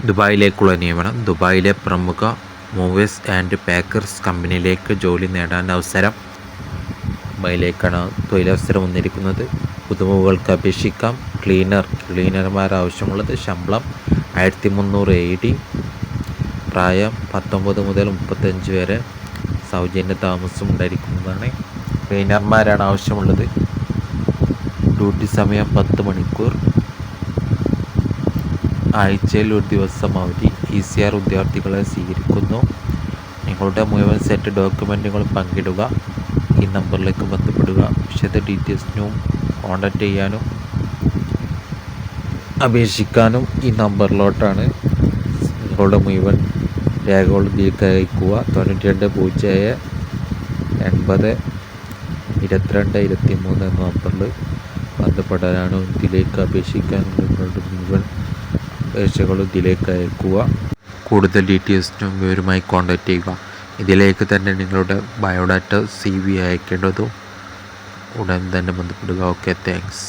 ദുബായിലേക്കുള്ള നിയമനം. ദുബായിലെ പ്രമുഖ മൂവേഴ്സ് ആൻഡ് പാക്കേഴ്സ് കമ്പനിയിലേക്ക് ജോലി നേടാൻ അവസരം. ദുബായിലേക്കാണ് തൊഴിലവസരം വന്നിരിക്കുന്നത്. പുതുമുഖങ്ങൾക്ക് അപേക്ഷിക്കാം. ക്ലീനർമാർ ആവശ്യമുള്ളത്. ശമ്പളം 1300 AED. പ്രായം 19 മുതൽ 35 വരെ. സൗജന്യ താമസം ഉണ്ടായിരിക്കുന്നതാണ്. ക്ലീനർമാരാണ് ആവശ്യമുള്ളത്. ഡ്യൂട്ടി സമയം 10 മണിക്കൂർ. ആഴ്ചയിൽ ഒരു ദിവസം അവധി. ECR ഉദ്യോഗാർത്ഥികളെ സ്വീകരിക്കുന്നു. നിങ്ങളുടെ മുഴുവൻ സെറ്റ് ഡോക്യുമെൻറ്റുകളും പങ്കിടുക. ഈ നമ്പറിലേക്ക് ബന്ധപ്പെടുക. വിശദ ഡീറ്റെയിൽസിനും കോൺടാക്റ്റ് ചെയ്യാനും അപേക്ഷിക്കാനും ഈ നമ്പറിലോട്ടാണ്. നിങ്ങളുടെ മുഴുവൻ രേഖകളും ഇതിലേക്ക് അയക്കുക. 9207802223 എന്ന നമ്പറിൽ ബന്ധപ്പെടാനാണ്. ഇതിലേക്ക് അപേക്ഷിക്കാൻ നിങ്ങളുടെ മുഴുവൻ അപേക്ഷകളും ഇതിലേക്ക് അയക്കുക. കൂടുതൽ ഡീറ്റെയിൽസിനും ഇവരുമായി കോൺടാക്റ്റ് ചെയ്യുക. ഇതിലേക്ക് തന്നെ നിങ്ങളുടെ ബയോഡാറ്റ CV അയക്കേണ്ടതും ഉടൻ തന്നെ ബന്ധപ്പെടുക. Okay, thanks.